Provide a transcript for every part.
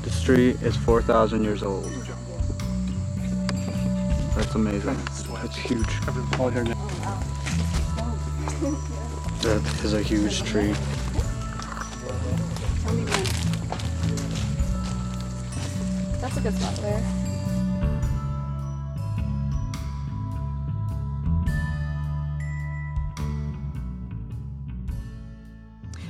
This tree is 4,000 years old. That's amazing. It's huge. That is a huge tree. That's a good spot there.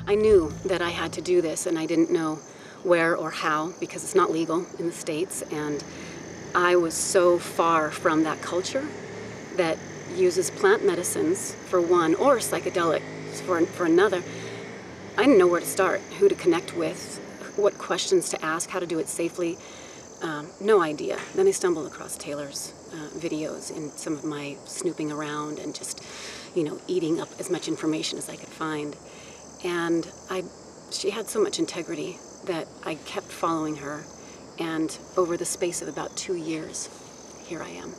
I knew that I had to do this, and I didn't know where or how, because it's not legal in the States, and I was so far from that culture that uses plant medicines for one, or psychedelics for another. I didn't know where to start, who to connect with, what questions to ask, how to do it safely. No idea. Then I stumbled across Taylor's videos in some of my snooping around and just, eating up as much information as I could find. And she had so much integrity that I kept following her, and over the space of about 2 years, here I am.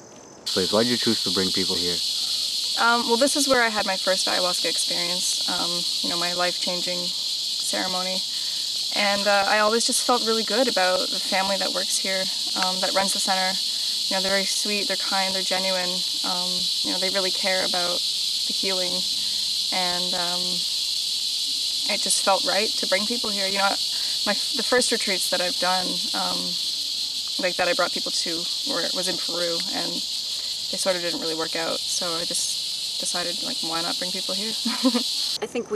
Please, why did you choose to bring people here? Well, this is where I had my first ayahuasca experience, my life-changing ceremony. And I always just felt really good about the family that works here, that runs the center. They're very sweet, they're kind, they're genuine. They really care about the healing. And it just felt right to bring people here. The first retreats that I've done, that I brought people to, was in Peru, and they sort of didn't really work out. So I just decided, why not bring people here? I think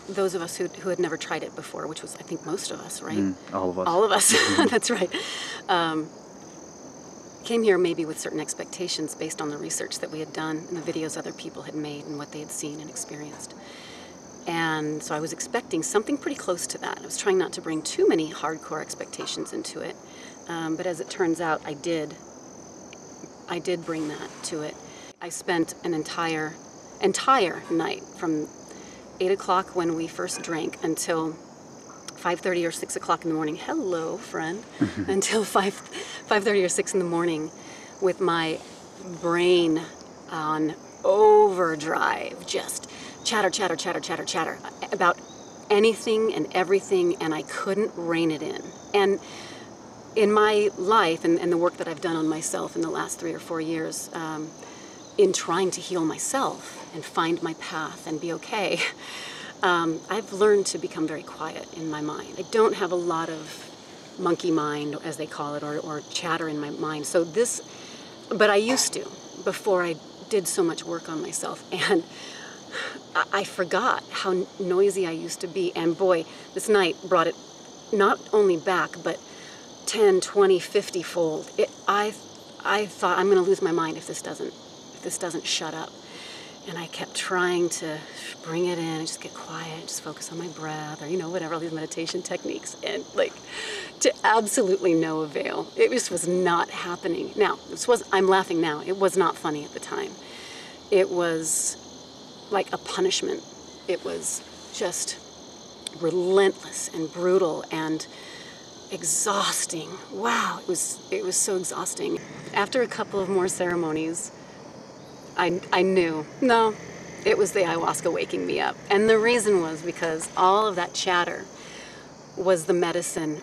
those of us who had never tried it before, which was, I think, most of us, right? All of us. All of us, that's right. Came here maybe with certain expectations based on the research that we had done and the videos other people had made and what they had seen and experienced. And so I was expecting something pretty close to that. I was trying not to bring too many hardcore expectations into it. But as it turns out, I did bring that to it. I spent an entire night from 8 o'clock when we first drank until 5:30 or 6 o'clock in the morning. Hello, friend. Until 5:30 or 6 in the morning with my brain on overdrive, just chatter about anything and everything, and I couldn't rein it in. And in my life and the work that I've done on myself in the last 3 or 4 years, in trying to heal myself and find my path and be okay, I've learned to become very quiet in my mind. I don't have a lot of monkey mind, as they call it, or chatter in my mind. But I used to, before I did so much work on myself. And I forgot how noisy I used to be. And boy, this night brought it not only back, but 10, 20, 50-fold. I thought, I'm going to lose my mind if this doesn't shut up. And I kept trying to bring it in and just get quiet, just focus on my breath, or whatever, all these meditation techniques, and to absolutely no avail. It just was not happening. Now, I'm laughing now. It was not funny at the time. It was like a punishment. It was just relentless and brutal and exhausting. Wow, it was so exhausting. After a couple of more ceremonies, I knew, no, it was the ayahuasca waking me up. And the reason was because all of that chatter was the medicine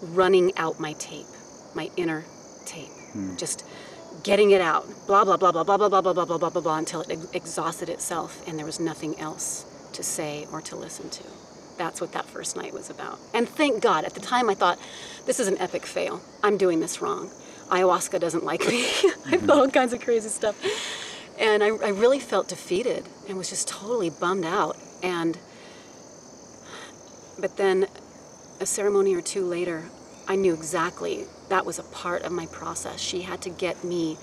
running out my tape, my inner tape, just getting it out, blah, blah, blah, blah, blah, blah, blah, blah, blah, blah, blah, blah, blah, until it exhausted itself and there was nothing else to say or to listen to. That's what that first night was about. And thank God, at the time I thought, this is an epic fail. I'm doing this wrong. Ayahuasca doesn't like me. I thought all kinds of crazy stuff. And I really felt defeated and was just totally bummed out. But then a ceremony or two later, I knew exactly that was a part of my process. She had to get me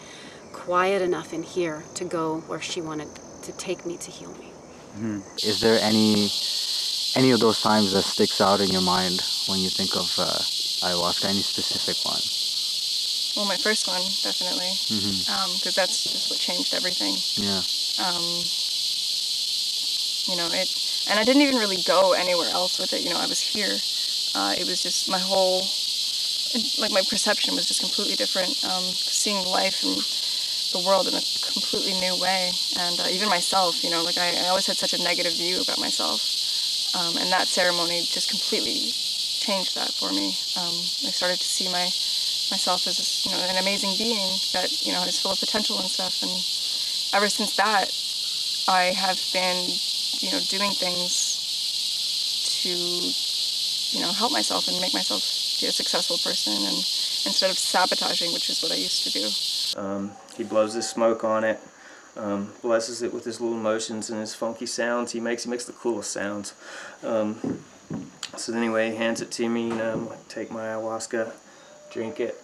quiet enough in here to go where she wanted to take me to heal me. Is there any of those times that sticks out in your mind when you think of ayahuasca? Any specific one? Well, my first one, definitely, because that's just what changed everything. Yeah. And I didn't even really go anywhere else with it. I was here. It was just my whole, my perception was just completely different. Seeing life and the world in a completely new way. And even myself, I always had such a negative view about myself. And that ceremony just completely changed that for me. I started to see myself as an amazing being that is full of potential and stuff. And ever since that, I have been doing things to help myself and make myself be a successful person, and instead of sabotaging, which is what I used to do. He blows this smoke on it, blesses it with his little motions and his funky sounds. He makes the coolest sounds. So anyway, he hands it to me. I take my ayahuasca, drink it,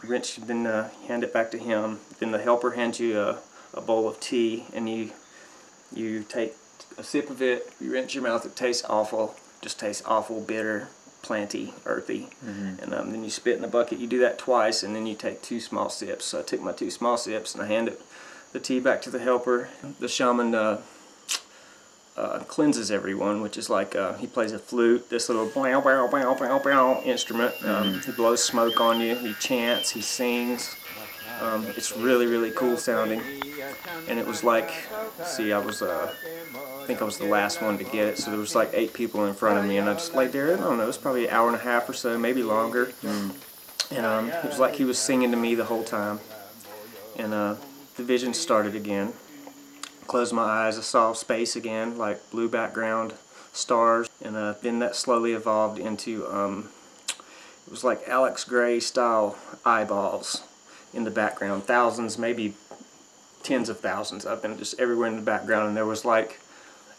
rinse, then hand it back to him. Then the helper hands you a bowl of tea, and you take a sip of it. You rinse your mouth. It tastes awful. Just tastes awful, bitter, planty, earthy. And then you spit in the bucket. You do that twice, and then you take 2 small sips. So I took my 2 small sips, and I handed the tea back to the helper. The shaman cleanses everyone, which is like he plays a flute, this little bow, bow, bow, bow, bow instrument. He blows smoke on you. He chants. He sings. It's really, really cool sounding. And it was like, see, I think I was the last one to get it, so there was like 8 people in front of me, and I just laid there. I don't know, it was probably an hour and a half or so, maybe longer. And it was like he was singing to me the whole time. And the vision started again. Closed my eyes, I saw space again, like blue background, stars, and then that slowly evolved into it was like Alex Gray style eyeballs in the background, thousands, maybe tens of thousands of them, just everywhere in the background. And there was like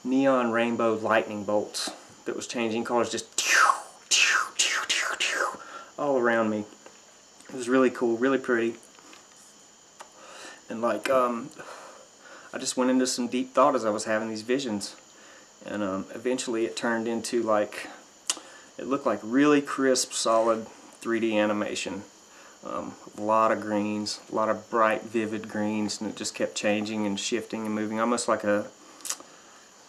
neon rainbow lightning bolts that was changing colors, just all around me. It was really cool, really pretty. And like I just went into some deep thought as I was having these visions, and eventually it turned into like, it looked like really crisp, solid 3D animation. A lot of greens, a lot of bright, vivid greens, and it just kept changing and shifting and moving, almost like a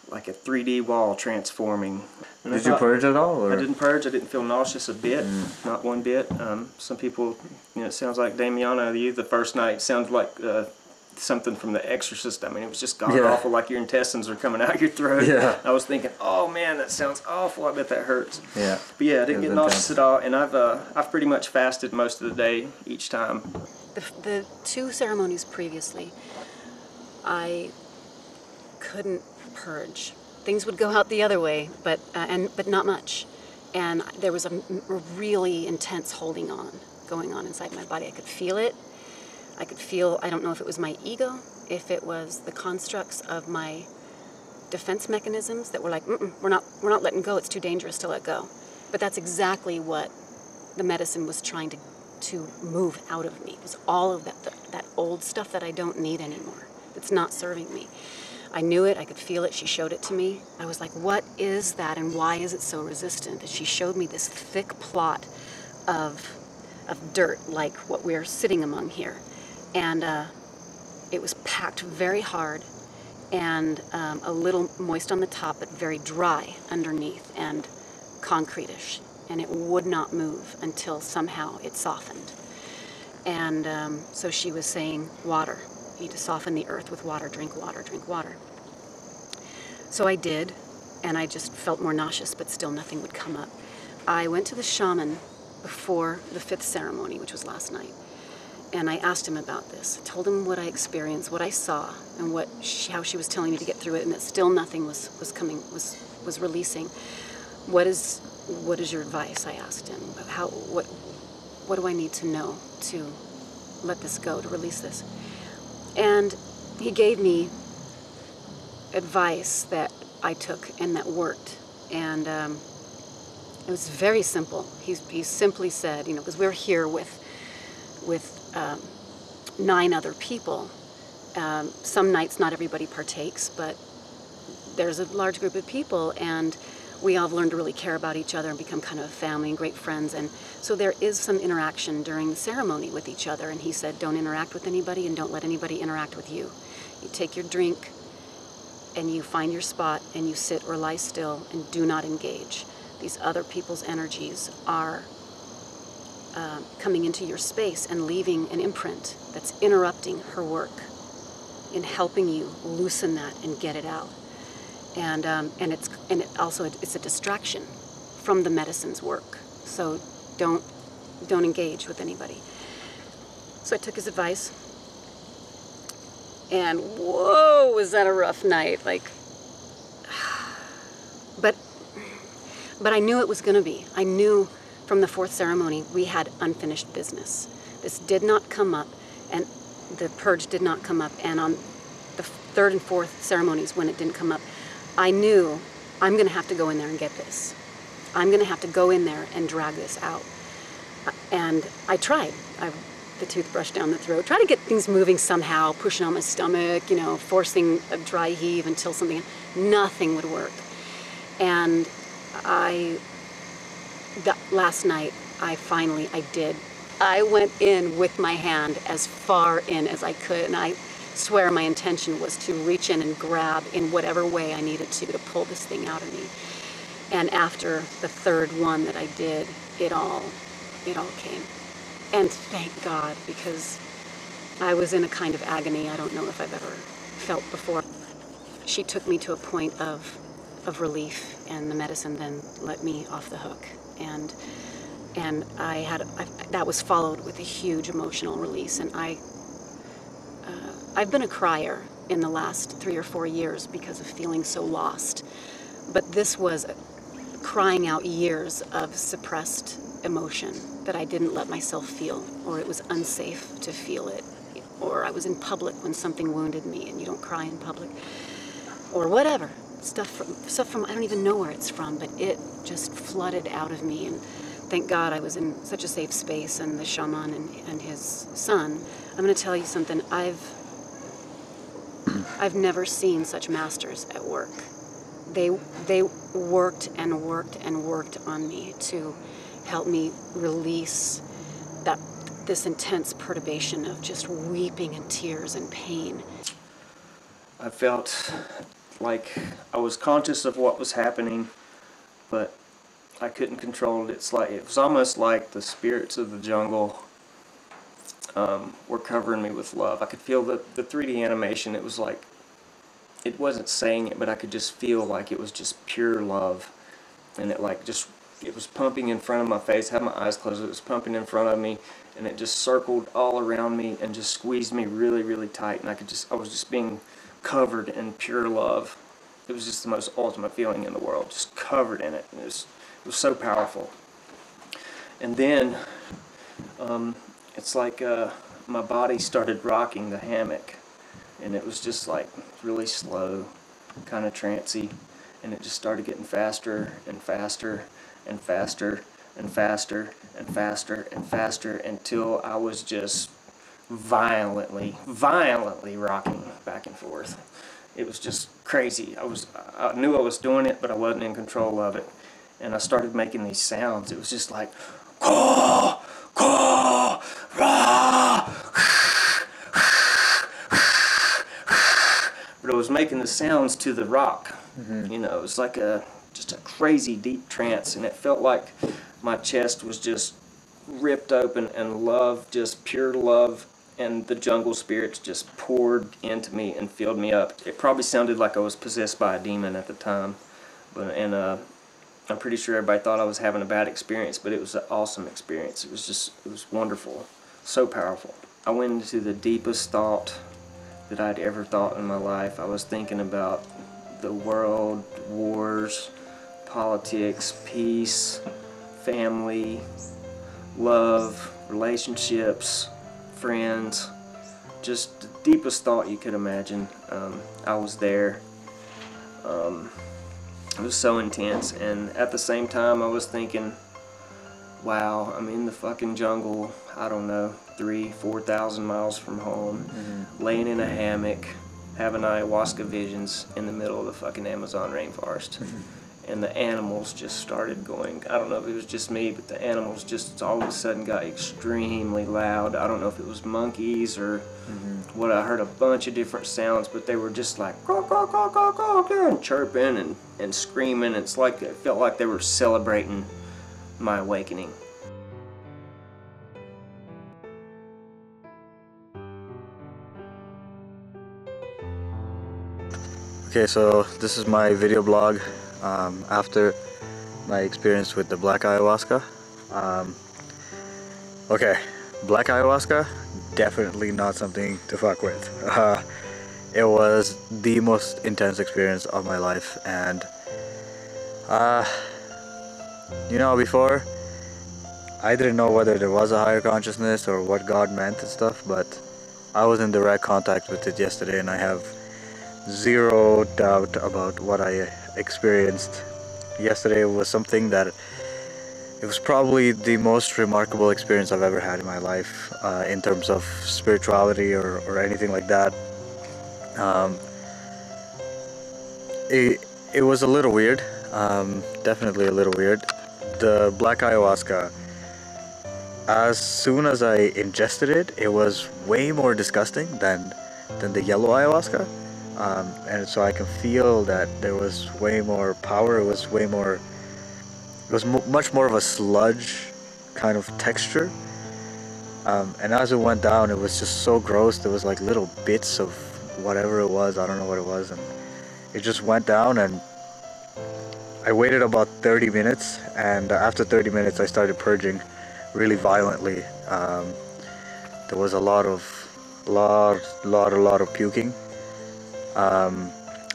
3D wall transforming. And Did you purge at all? Or? I didn't purge. I didn't feel nauseous a bit, not one bit. Some people, it sounds like Damiano, the first night sounded like something from The Exorcist. I mean, it was just god-awful, like your intestines are coming out your throat. Yeah. I was thinking, oh man, that sounds awful. I bet that hurts. Yeah. But yeah, I didn't get nauseous at all, and I've pretty much fasted most of the day each time. The 2 ceremonies previously, I couldn't purge. Things would go out the other way, but not much. And there was a really intense holding on going on inside my body. I could feel it. I could feel, I don't know if it was my ego, if it was the constructs of my defense mechanisms that were like, we're not letting go, it's too dangerous to let go. But that's exactly what the medicine was trying to move out of me. It was all of that old stuff that I don't need anymore, that's not serving me. I knew it, I could feel it, she showed it to me. I was like, what is that and why is it so resistant? And she showed me this thick plot of dirt, like what we're sitting among here. And it was packed very hard and a little moist on the top, but very dry underneath and concrete-ish. And it would not move until somehow it softened. And so she was saying, water. You need to soften the earth with water, drink water, drink water. So I did, and I just felt more nauseous, but still nothing would come up. I went to the shaman before the 5th ceremony, which was last night, And I asked him about this. I told him what I experienced, what I saw, and how she was telling me to get through it, and that still nothing was releasing. What is your advice? I asked him. What do I need to know to let this go, to release this? And he gave me advice that I took and that worked. And it was very simple. He simply said, because we're here with 9 other people. Some nights not everybody partakes, but there's a large group of people, and we all have learned to really care about each other and become kind of a family and great friends. And so there is some interaction during the ceremony with each other. And he said, don't interact with anybody and don't let anybody interact with you. You take your drink and you find your spot and you sit or lie still and do not engage. These other people's energies are coming into your space and leaving an imprint that's interrupting her work in helping you loosen that and get it out. And it's a distraction from the medicine's work. So don't engage with anybody. So I took his advice, and whoa, was that a rough night? But I knew it was going to be. I knew from the 4th ceremony we had unfinished business. This did not come up, and the purge did not come up. And on the 3rd and 4th ceremonies, when it didn't come up, I knew I'm going to have to go in there and get this. I'm going to have to go in there and drag this out. And I tried. The toothbrush down the throat, try to get things moving somehow, pushing on my stomach, forcing a dry heave until nothing would work. And last night, I did. I went in with my hand as far in as I could, and I swear my intention was to reach in and grab in whatever way I needed to pull this thing out of me. And after the 3rd one that I did, it all came. And thank God, because I was in a kind of agony I don't know if I've ever felt before. She took me to a point of relief, and the medicine then let me off the hook. And that was followed with a huge emotional release. And I've been a crier in the last 3 or 4 years because of feeling so lost. But this was crying out years of suppressed emotion that I didn't let myself feel, or it was unsafe to feel it, or I was in public when something wounded me, and you don't cry in public, or whatever. Stuff from I don't even know where it's from, but it just flooded out of me. And thank God I was in such a safe space, and the shaman and his son. I'm going to tell you something. I've never seen such masters at work. They worked and worked and worked on me to help me release this intense perturbation of just weeping and tears and pain. I felt like I was conscious of what was happening, but I couldn't control it. It was almost like the spirits of the jungle were covering me with love. I could feel the 3D animation. It was like, it wasn't saying it, but I could just feel like it was just pure love. And it was pumping in front of my face. I had my eyes closed. It was pumping in front of me, and it just circled all around me and just squeezed me really, really tight. And I was just being covered in pure love. It was just the most ultimate feeling in the world, just covered in it. And it was so powerful. And then it's like my body started rocking the hammock, and it was just like really slow, kind of trancy, and it just started getting faster and faster and faster and faster and faster and faster until I was just violently rocking back and forth. It was just crazy. I knew I was doing it, but I wasn't in control of it. And I started making these sounds. It was just like, caw, caw, rah. But I was making the sounds to the rock. Mm-hmm. It was like just a crazy deep trance, and it felt like my chest was just ripped open, and love, just pure love, and the jungle spirits just poured into me and filled me up. It probably sounded like I was possessed by a demon at the time, and I'm pretty sure everybody thought I was having a bad experience, but it was an awesome experience. It was wonderful, so powerful. I went into the deepest thought that I'd ever thought in my life. I was thinking about the world, wars, politics, peace, family, love, relationships, friends, just the deepest thought you could imagine. I was there. It was so intense, and at the same time I was thinking, wow, I'm in the fucking jungle, I don't know, 4,000 miles from home, laying in a hammock, having ayahuasca visions in the middle of the fucking Amazon rainforest. And the animals just started going, I don't know if it was just me, but the animals just all of a sudden got extremely loud. I don't know if it was monkeys or what. I heard a bunch of different sounds, but they were just like, caw, caw, caw, caw, caw, caw, and chirping and screaming. It's like, it felt like they were celebrating my awakening. Okay, so this is my video blog after my experience with the black ayahuasca. Okay, black ayahuasca, definitely not something to fuck with. It was the most intense experience of my life, and you know, before I didn't know whether there was a higher consciousness or what God meant and stuff, but I was in direct contact with it yesterday, and I have zero doubt about what I experienced yesterday. Was something that it was probably the most remarkable experience I've ever had in my life, in terms of spirituality or anything like that. It was a little weird, definitely a little weird. The black ayahuasca, as soon as I ingested it, it was way more disgusting than the yellow ayahuasca. And so I can feel that there was way more power. It was much more of a sludge kind of texture. And as it went down, it was just so gross. There was like little bits of whatever it was. I don't know what it was. And it just went down, and I waited about 30 minutes. And after 30 minutes, I started purging really violently. There was a lot of puking.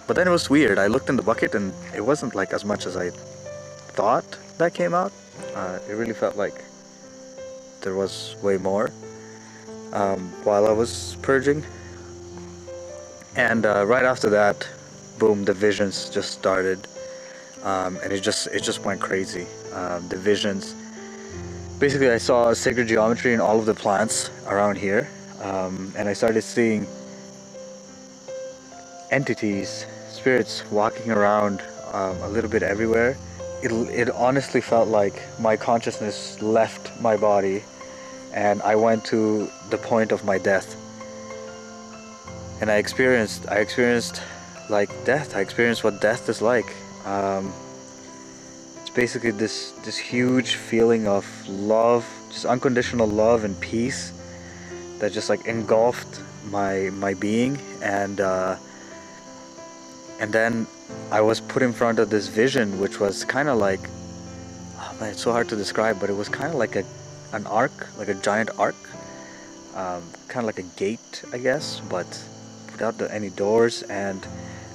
But then it was weird. I looked in the bucket, and it wasn't like as much as I thought that came out. It really felt like there was way more while I was purging. And right after that, boom, the visions just started, and it just went crazy. The visions, basically, I saw sacred geometry in all of the plants around here, and I started seeing entities, spirits walking around a little bit everywhere. It honestly felt like my consciousness left my body, and I went to the point of my death. And I experienced like death. I experienced what death is like. It's basically this huge feeling of love, just unconditional love and peace that just like engulfed my being. And then I was put in front of this vision, which was kind of like, oh man, it's so hard to describe, but it was kind of like an arc, like a giant arc, kind of like a gate, I guess, but without any doors. And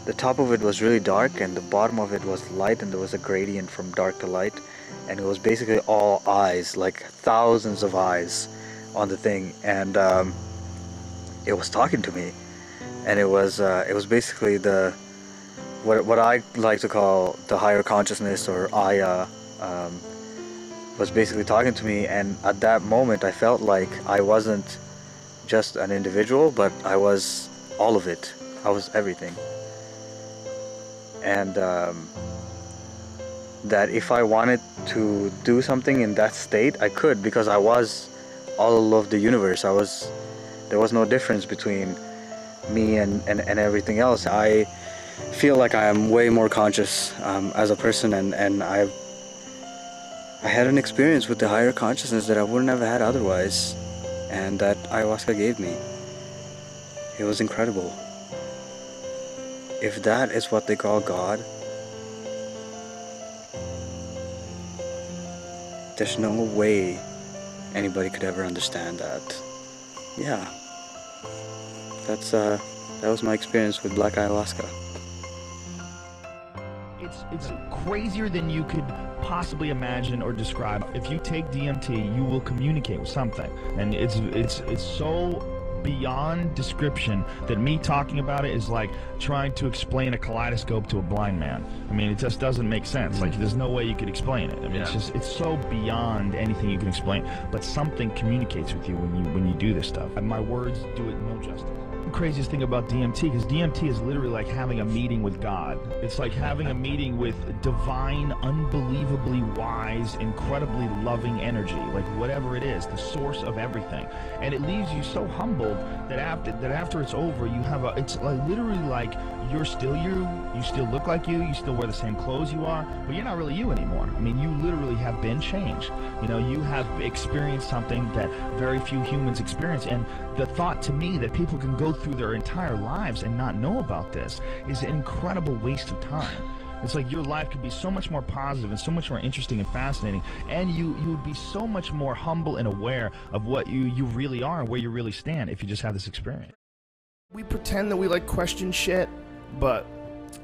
the top of it was really dark, and the bottom of it was light, and there was a gradient from dark to light, and it was basically all eyes, like thousands of eyes on the thing, and it was talking to me, and it was basically what I like to call the higher consciousness, or Aya, was basically talking to me. And at that moment I felt like I wasn't just an individual, but I was all of it. I was everything. And that if I wanted to do something in that state, I could, because I was all of the universe. There was no difference between me and everything else. I feel like I am way more conscious as a person, and I had an experience with the higher consciousness that I wouldn't have had otherwise, and that ayahuasca gave me. It was incredible. If that is what they call God, there's no way anybody could ever understand that. yeah, that was my experience with black ayahuasca. It's crazier than you could possibly imagine or describe. If you take DMT, you will communicate with something, and it's so beyond description that me talking about it is like trying to explain a kaleidoscope to a blind man. I mean, it just doesn't make sense. Like, there's no way you could explain it. I mean, it's so beyond anything you can explain. But something communicates with you when you do this stuff. And my words do it no justice. The craziest thing about DMT, because DMT is literally like having a meeting with God. It's like having a meeting with divine, unbelievably wise, incredibly loving energy, like whatever it is, the source of everything. And it leaves you so humbled that after it's over, you have it's like literally like you're still you still look like you still wear the same clothes you are, but you're not really you anymore. I mean, you literally have been changed. You know, you have experienced something that very few humans experience. And the thought to me that people can go through their entire lives and not know about this is an incredible waste of time. It's like your life could be so much more positive and so much more interesting and fascinating, and you would be so much more humble and aware of what you really are and where you really stand if you just have this experience. We pretend that we like question shit, but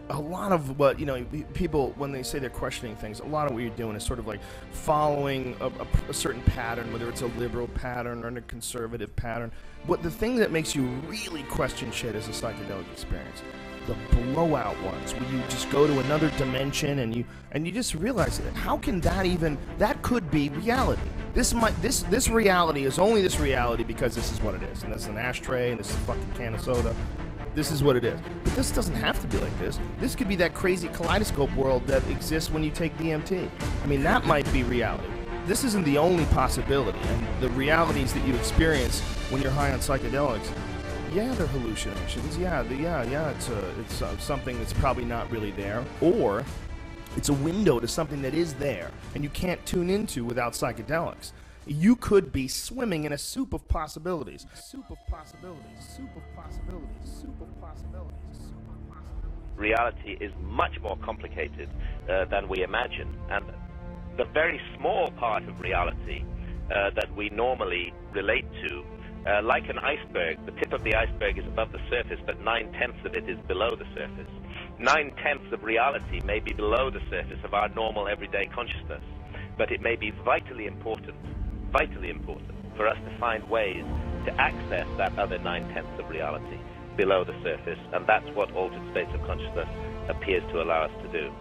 a lot of what, you know, people, when they say they're questioning things, a lot of what you're doing is sort of like following a certain pattern, whether it's a liberal pattern or a conservative pattern. But the thing that makes you really question shit is a psychedelic experience. The blowout ones, where you just go to another dimension and you just realize that how can that could be reality. This reality is only this reality because this is what it is, and this is an ashtray, and this is a fucking can of soda. This is what it is. But this doesn't have to be like this. This could be that crazy kaleidoscope world that exists when you take DMT. I mean, that might be reality. This isn't the only possibility, and the realities that you experience when you're high on psychedelics, yeah, they're hallucinations. It's something that's probably not really there, or it's a window to something that is there and you can't tune into without psychedelics. You could be swimming in a soup of possibilities. Soup of possibilities. Soup of possibilities. Soup of possibilities. Soup of possibilities. Reality is much more complicated than we imagine, and the very small part of reality that we normally relate to, like an iceberg, the tip of the iceberg is above the surface, but 9/10 of it is below the surface. 9/10 of reality may be below the surface of our normal everyday consciousness, but it may be vitally important for us to find ways to access that other 9/10 of reality below the surface, and that's what altered states of consciousness appears to allow us to do.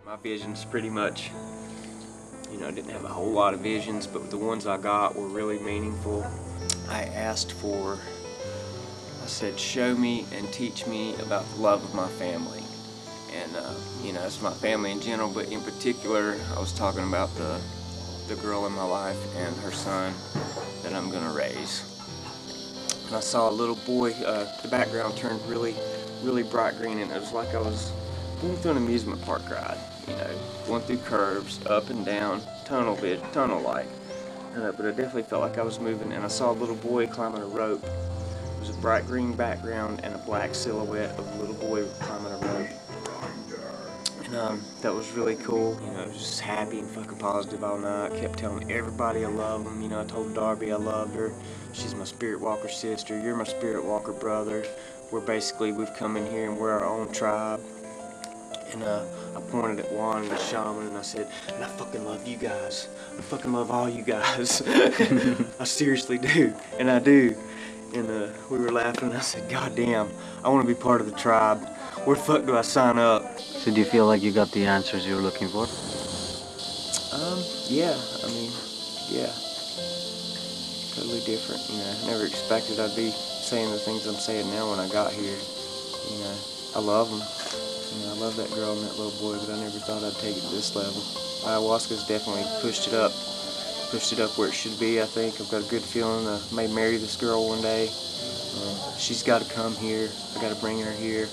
My visions pretty much, you know, I didn't have a whole lot of visions, but the ones I got were really meaningful. I said, show me and teach me about the love of my family. And, you know, it's my family in general, but in particular, I was talking about the girl in my life and her son that I'm gonna raise. And I saw a little boy, the background turned really, really bright green, and it was like I was going through an amusement park ride, you know, going through curves, up and down, tunnel-like. But I definitely felt like I was moving, and I saw a little boy climbing a rope. It was a bright green background and a black silhouette of a little boy climbing a rope. And that was really cool. You know, I was just happy and fucking positive all night. I kept telling everybody I love them. You know, I told Darby I loved her. She's my spirit walker sister. You're my spirit walker brother. We've come in here and we're our own tribe. And I pointed at Juan, the shaman, and I said, and I fucking love you guys. I fucking love all you guys. I seriously do, and I do. And we were laughing, and I said, God damn, I want to be part of the tribe. Where the fuck do I sign up? So do you feel like you got the answers you were looking for? Yeah, I mean, yeah. Totally different, you know. I never expected I'd be saying the things I'm saying now when I got here. You know, I love them. You know, I love that girl and that little boy, but I never thought I'd take it to this level. Ayahuasca's definitely pushed it up where it should be, I think. I've got a good feeling I may marry this girl one day. She's got to come here. I got to bring her here.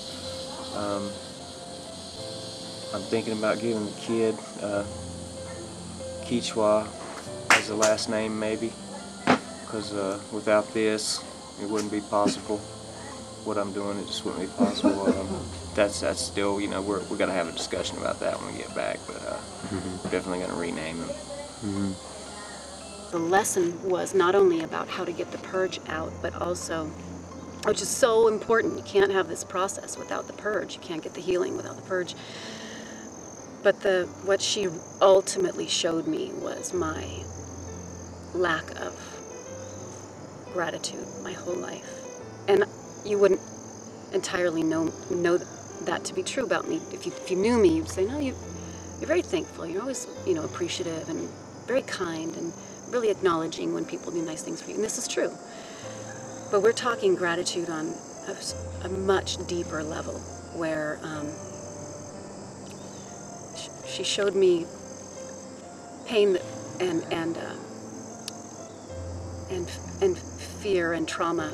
I'm thinking about giving the kid Quichua as a last name, maybe, because without this, it wouldn't be possible. What I'm doing, it just wouldn't be possible. That's still, you know, we got to have a discussion about that when we get back, but definitely going to rename him. the lesson was not only about how to get the purge out, but also, which is so important, you can't have this process without the purge, you can't get the healing without the purge. But what she ultimately showed me was my lack of gratitude my whole life. And you wouldn't entirely know that to be true about me. If you knew me, you'd say, no, you're very thankful. You're always, appreciative and very kind and really acknowledging when people do nice things for you. And this is true. But we're talking gratitude on a much deeper level, where she showed me pain and fear and trauma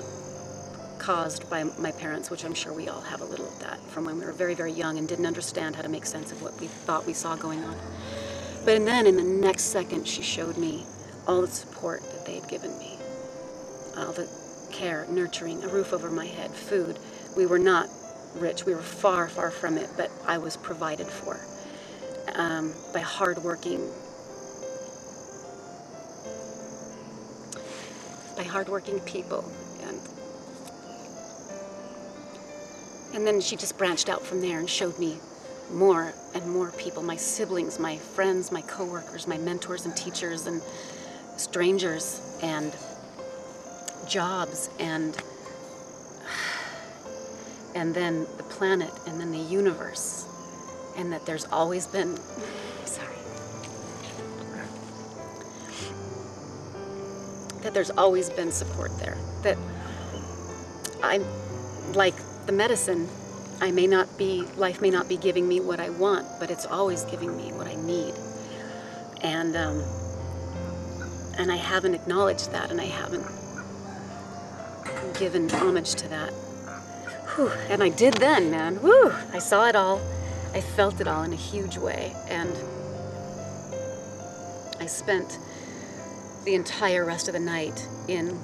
caused by my parents, which I'm sure we all have a little of that from when we were very, very young and didn't understand how to make sense of what we thought we saw going on. But then in the next second, she showed me all the support that they had given me, all the care, nurturing, a roof over my head, food. We were not rich. We were far, far from it, but I was provided for by hardworking people. And then she just branched out from there and showed me more and more people, my siblings, my friends, my coworkers, my mentors and teachers and strangers and jobs and then the planet and then the universe, and that there's always been, that there's always been support there. That I'm like the medicine, life may not be giving me what I want, but it's always giving me what I need. And I haven't acknowledged that, and I haven't given homage to that. Whew. And I did then, man. Woo! I saw it all. I felt it all in a huge way. And I spent the entire rest of the night in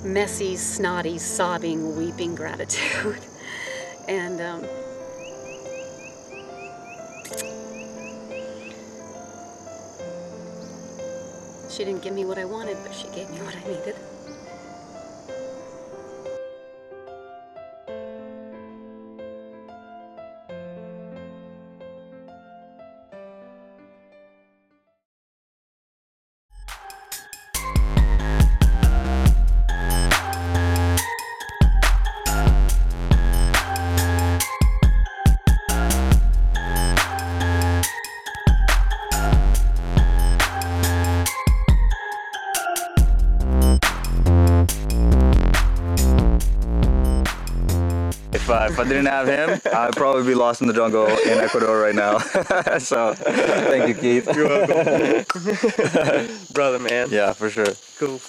messy, snotty, sobbing, weeping gratitude. And she didn't give me what I wanted, but she gave me what I needed. If I didn't have him, I'd probably be lost in the jungle in Ecuador right now. So, thank you, Keith. You're welcome. Brother, man. Yeah, for sure. Cool.